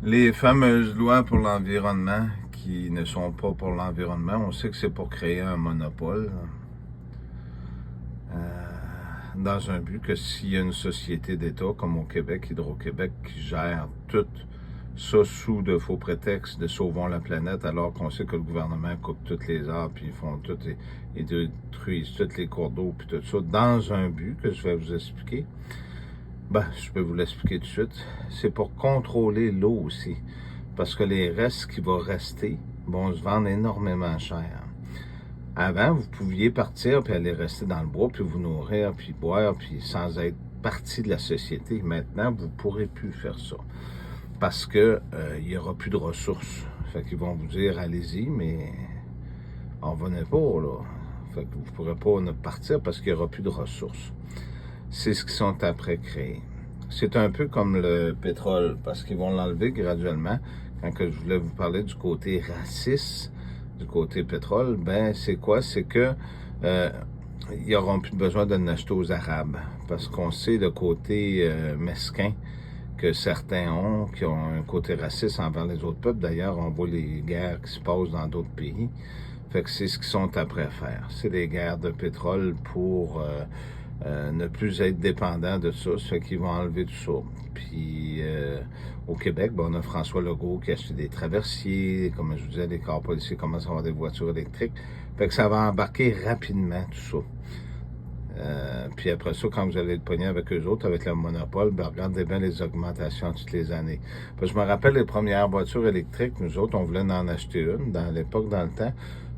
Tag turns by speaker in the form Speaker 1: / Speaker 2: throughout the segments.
Speaker 1: Les fameuses lois pour l'environnement qui ne sont pas pour l'environnement, on sait que c'est pour créer un monopole dans un but que s'il y a une société d'État comme au Québec, Hydro-Québec, qui gère tout ça sous de faux prétextes de sauvons la planète, alors qu'on sait que le gouvernement coupe toutes les arbres, puis ils font tout et détruisent tous les cours d'eau, puis tout ça, dans un but que je vais vous expliquer. Ben, je peux vous l'expliquer tout de suite. C'est pour contrôler l'eau aussi. Parce que les restes qui vont rester vont se vendre énormément cher. Avant, vous pouviez partir puis aller rester dans le bois, puis vous nourrir, puis boire, puis sans être partie de la société. Maintenant, vous ne pourrez plus faire ça. Parce que il n'y aura plus de ressources. Fait qu'ils vont vous dire, allez-y, mais on venait pas, là. Fait que vous ne pourrez pas partir parce qu'il n'y aura plus de ressources. C'est ce qu'ils sont après créés. C'est un peu comme le pétrole, parce qu'ils vont l'enlever graduellement. Quand que je voulais vous parler du côté raciste, du côté pétrole, ben c'est quoi? C'est que ils n'auront plus besoin de l'acheter aux Arabes, parce qu'on sait le côté mesquin que certains ont, qui ont un côté raciste envers les autres peuples. D'ailleurs, on voit les guerres qui se passent dans d'autres pays. Fait que c'est ce qu'ils sont après faire. C'est des guerres de pétrole pour ne plus être dépendant de ça, ça fait qu'ils vont enlever tout ça. Puis au Québec, ben, on a François Legault qui a acheté des traversiers, comme je vous disais, les corps policiers commencent à avoir des voitures électriques. Fait que ça va embarquer rapidement tout ça. Puis après ça, quand vous allez le pogner avec eux autres, avec le monopole, ben regardez bien les augmentations toutes les années. Parce que je me rappelle les premières voitures électriques, nous autres, on voulait en acheter une dans l'époque, dans le temps.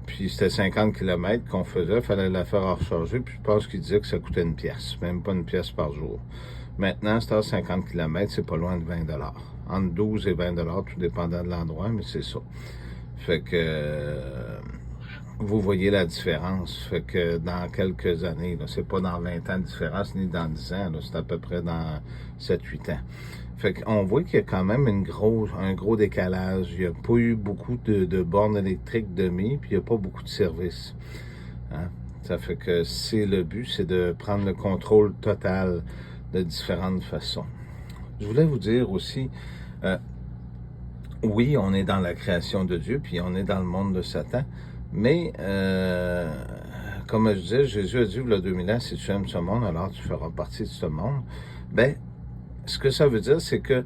Speaker 1: Puis c'était 50 km qu'on faisait, il fallait la faire recharger, puis je pense qu'il disait que ça coûtait une pièce, même pas une pièce par jour. Maintenant, c'est à 50 km, c'est pas loin de 20 $. Entre 12 et 20 $, tout dépendant de l'endroit, mais c'est ça. Fait que vous voyez la différence. Fait que dans quelques années, là, c'est pas dans 20 ans de différence, ni dans 10 ans, là, c'est à peu près dans 7-8 ans. Fait qu'on voit qu'il y a quand même un gros décalage. Il n'y a pas eu beaucoup de bornes électriques de mis, puis il n'y a pas beaucoup de services. Hein? Ça fait que c'est le but, c'est de prendre le contrôle total de différentes façons. Je voulais vous dire aussi, oui, on est dans la création de Dieu, puis on est dans le monde de Satan, mais comme je disais, Jésus a dit, il y a 2000 ans, si tu aimes ce monde, alors tu feras partie de ce monde. Ben, ce que ça veut dire, c'est que,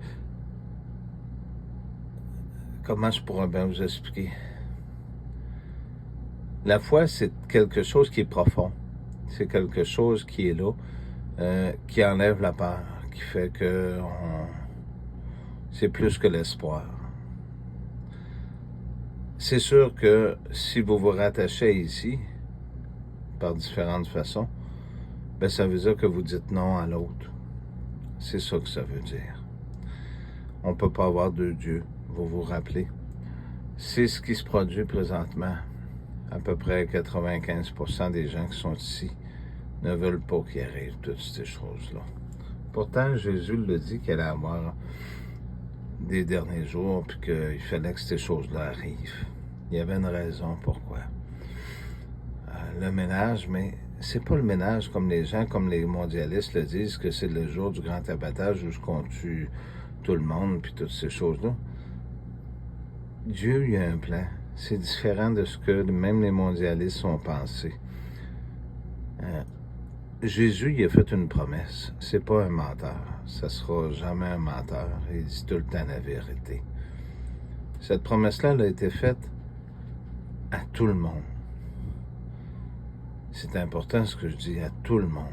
Speaker 1: comment je pourrais bien vous expliquer? La foi, c'est quelque chose qui est profond. C'est quelque chose qui est là, qui enlève la peur, qui fait que c'est plus que l'espoir. C'est sûr que si vous vous rattachez ici, par différentes façons, ben ça veut dire que vous dites non à l'autre. C'est ça que ça veut dire. On ne peut pas avoir deux dieux, vous vous rappelez. C'est ce qui se produit présentement. À peu près 95% des gens qui sont ici ne veulent pas qu'il arrive toutes ces choses-là. Pourtant, Jésus le dit qu'il allait avoir des derniers jours, puis qu'il fallait que ces choses-là arrivent. Il y avait une raison pourquoi. Le ménage, mais c'est pas le ménage comme les gens, comme les mondialistes le disent, que c'est le jour du grand abattage où on tue tout le monde, puis toutes ces choses-là. Dieu, il a un plan. C'est différent de ce que même les mondialistes ont pensé. Jésus, il a fait une promesse. C'est pas un menteur. Ça sera jamais un menteur. Il dit tout le temps la vérité. Cette promesse-là, elle a été faite à tout le monde. C'est important ce que je dis, à tout le monde.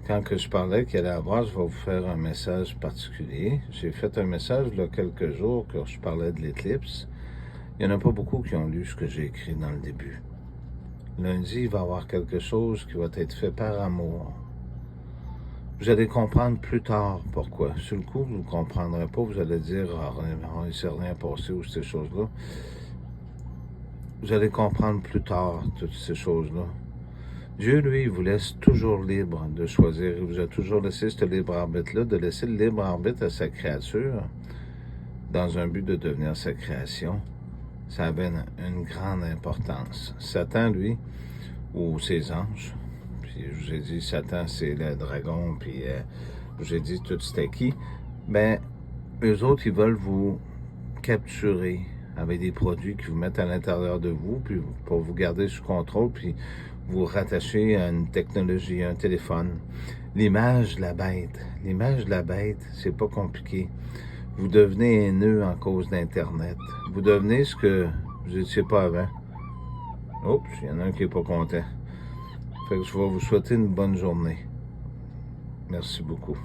Speaker 1: Quand que je parlais qu'il allait avoir, je vais vous faire un message particulier. J'ai fait un message il y a quelques jours quand je parlais de l'éclipse. Il n'y en a pas beaucoup qui ont lu ce que j'ai écrit dans le début. Lundi, il va y avoir quelque chose qui va être fait par amour. Vous allez comprendre plus tard pourquoi. Sur le coup, vous ne comprendrez pas. Vous allez dire, il ne s'est rien passé ou ces choses-là. Vous allez comprendre plus tard toutes ces choses-là. Dieu, lui, il vous laisse toujours libre de choisir. Il vous a toujours laissé ce libre arbitre-là, de laisser le libre arbitre à sa créature dans un but de devenir sa création. Ça avait une grande importance. Satan, lui, ou ses anges, puis je vous ai dit, Satan, c'est le dragon, puis je vous ai dit, tout c'était qui? Ben, eux autres, ils veulent vous capturer avec des produits qu'ils vous mettent à l'intérieur de vous, puis pour vous garder sous contrôle, puis vous rattacher à une technologie, à un téléphone. L'image de la bête. L'image de la bête, c'est pas compliqué. Vous devenez haineux en cause d'Internet. Vous devenez ce que vous n'étiez pas avant. Oups, il y en a un qui n'est pas content. Fait que je vais vous souhaiter une bonne journée. Merci beaucoup.